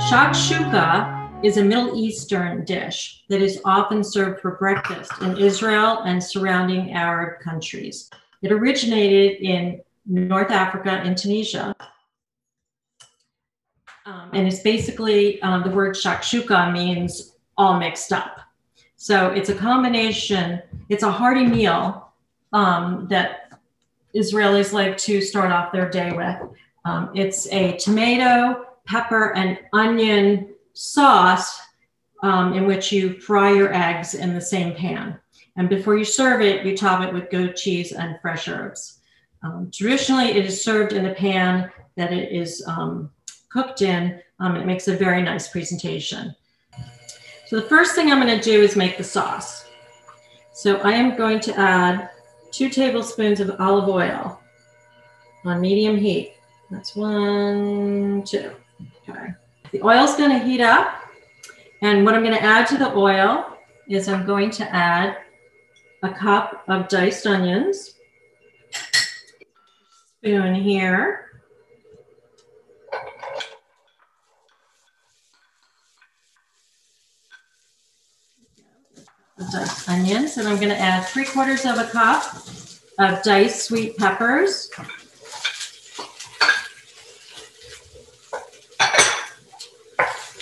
Shakshuka is a Middle Eastern dish that is often served for breakfast in Israel and surrounding Arab countries. It originated in North Africa and Tunisia. And it's basically, the word shakshuka means all mixed up. So it's a combination, it's a hearty meal that Israelis like to start off their day with. It's a tomato, pepper, and onion sauce in which you fry your eggs in the same pan. And before you serve it, you top it with goat cheese and fresh herbs. Traditionally, it is served in the pan that it is cooked in. It makes a very nice presentation. So the first thing I'm going to do is make the sauce. So I am going to add 2 tablespoons of olive oil on medium heat. That's 1, 2. Okay. The oil's going to heat up. And what I'm going to add to the oil is I'm going to add a cup of diced onions. Spoon here. Diced onions, and I'm going to add 3/4 of a cup of diced sweet peppers.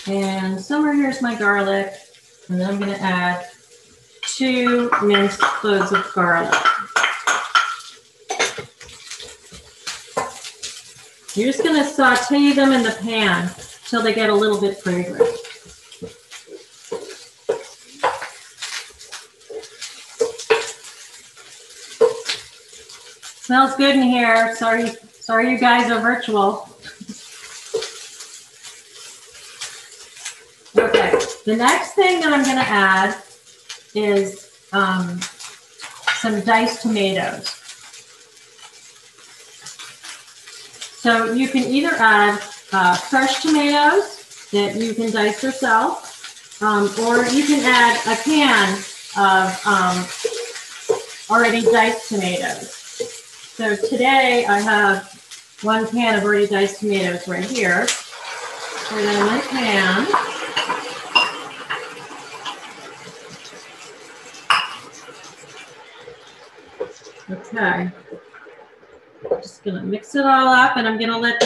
And somewhere here's my garlic, and then I'm going to add 2 minced cloves of garlic. You're just going to saute them in the pan till they get a little bit fragrant. Smells good in here. Sorry you guys are virtual. Okay, the next thing that I'm going to add is some diced tomatoes. So you can either add fresh tomatoes that you can dice yourself, or you can add a can of already diced tomatoes. So today I have 1 can of already diced tomatoes right here. Pour that in my pan. Okay. I'm just going to mix it all up, and I'm going to let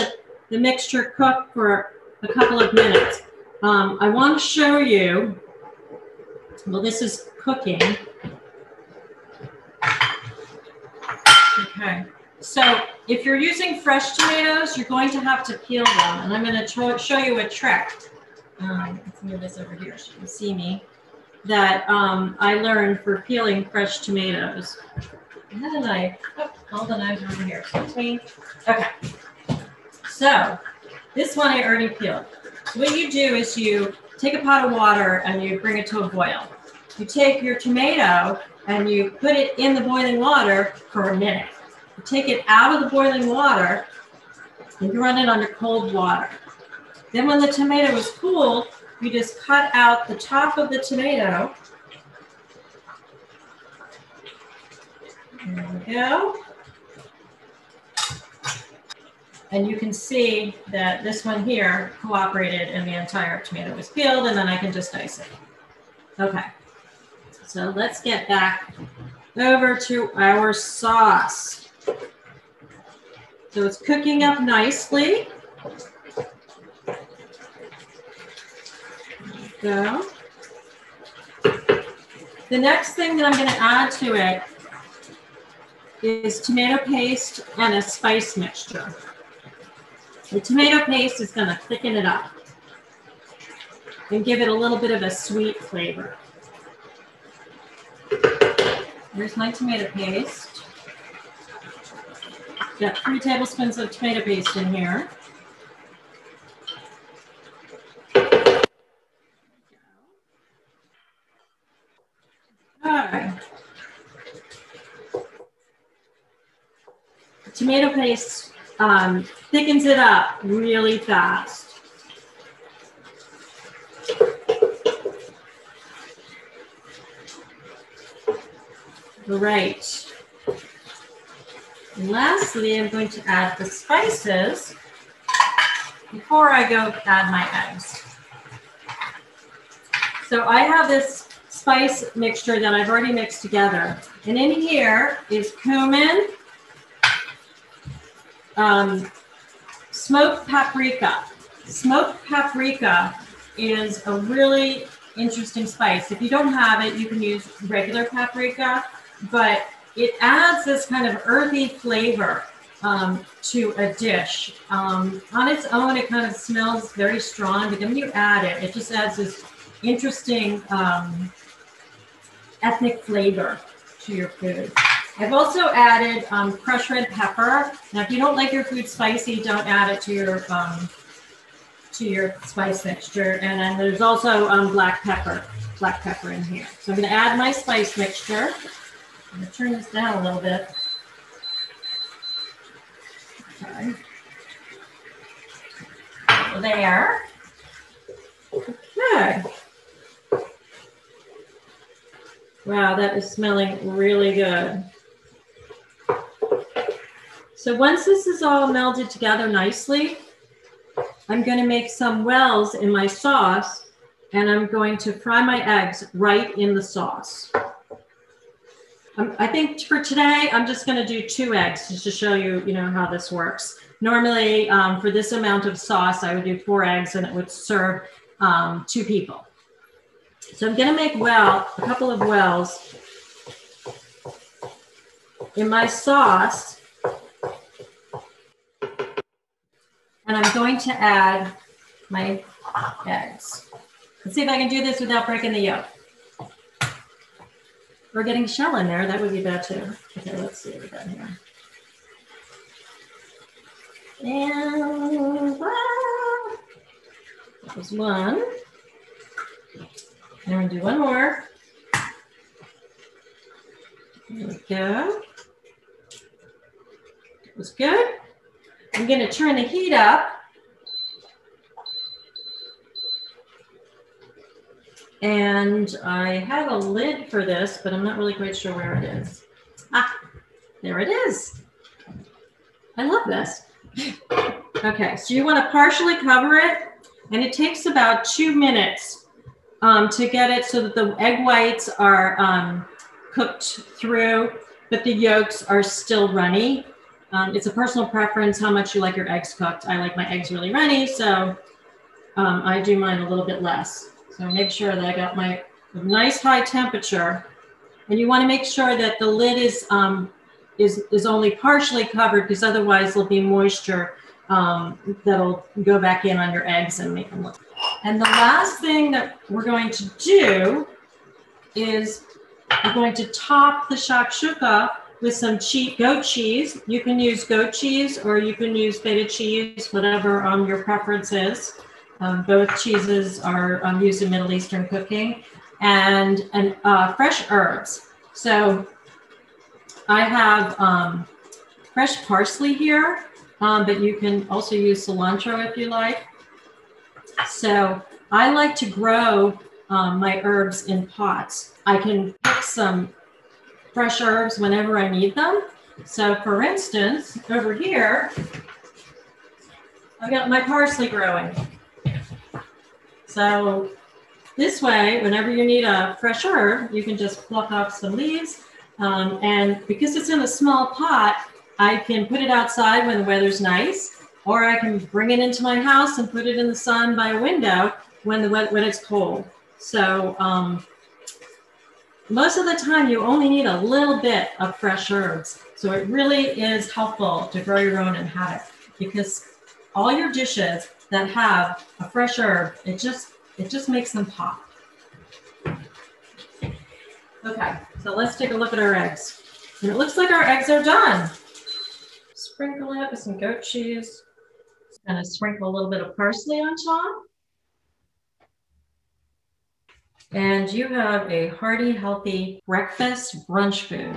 the mixture cook for a couple of minutes. I want to show you, well, this is cooking. Okay, so if you're using fresh tomatoes, you're going to have to peel them, and I'm going to show you a trick. Let's move this over here so you can see me. That I learned for peeling fresh tomatoes. I had a knife. Oh, all the knives are over here. Okay. So this one I already peeled. So what you do is you take a pot of water and you bring it to a boil. You take your tomato and you put it in the boiling water for a minute. You take it out of the boiling water and you run it under cold water. Then when the tomato is cooled, you just cut out the top of the tomato. There we go. And you can see that this one here cooperated and the entire tomato was peeled, and then I can just dice it. Okay, so let's get back over to our sauce. So it's cooking up nicely. There we go. The next thing that I'm going to add to it is tomato paste and a spice mixture. The tomato paste is going to thicken it up and give it a little bit of a sweet flavor. Here's my tomato paste. Got 3 tablespoons of tomato paste in here. All right. The tomato paste thickens it up really fast. All right. And lastly, I'm going to add the spices before I go add my eggs. So I have this spice mixture that I've already mixed together. And in here is cumin, smoked paprika. Smoked paprika is a really interesting spice. If you don't have it, you can use regular paprika, but it adds this kind of earthy flavor to a dish. On its own, it kind of smells very strong, but then when you add it, it just adds this interesting ethnic flavor to your food. I've also added crushed red pepper. Now, if you don't like your food spicy, don't add it to your spice mixture. And then there's also black pepper in here. So I'm going to add my spice mixture. I'm going to turn this down a little bit. Okay. There. Okay. Wow, that is smelling really good. So once this is all melded together nicely, I'm going to make some wells in my sauce, and I'm going to fry my eggs right in the sauce. I think for today, I'm just going to do 2 eggs just to show you, how this works. Normally, for this amount of sauce, I would do 4 eggs, and it would serve 2 people. So I'm going to make a couple of wells in my sauce, and I'm going to add my eggs. Let's see if I can do this without breaking the yolk. Or getting shell in there, that would be bad too. Okay, let's see what we got here. And that was 1. And we're going to do 1 more. There we go. That was good. I'm going to turn the heat up. And I have a lid for this, but I'm not really quite sure where it is. Ah, there it is. I love this. Okay, so you want to partially cover it, and it takes about 2 minutes to get it so that the egg whites are cooked through, but the yolks are still runny. It's a personal preference how much you like your eggs cooked. I like my eggs really runny, so I do mine a little bit less. So make sure that I got my nice high temperature, and you want to make sure that the lid is only partially covered, because otherwise there'll be moisture that'll go back in on your eggs and make them look. And the last thing that we're going to do is we're going to top the shakshuka with some goat cheese. You can use goat cheese or you can use feta cheese, whatever your preference is. Both cheeses are used in Middle Eastern cooking, and fresh herbs. So I have fresh parsley here, but you can also use cilantro if you like. So I like to grow my herbs in pots. I can pick some fresh herbs whenever I need them. So for instance, over here, I've got my parsley growing. So this way, whenever you need a fresh herb, you can just pluck off some leaves. And because it's in a small pot, I can put it outside when the weather's nice, or I can bring it into my house and put it in the sun by a window when it's cold. So most of the time, you only need a little bit of fresh herbs. So it really is helpful to grow your own and have it, because all your dishes that have a fresh herb, it just makes them pop. Okay, so let's take a look at our eggs. And it looks like our eggs are done. Sprinkle it with some goat cheese. Just gonna sprinkle a little bit of parsley on top. And you have a hearty, healthy breakfast brunch food.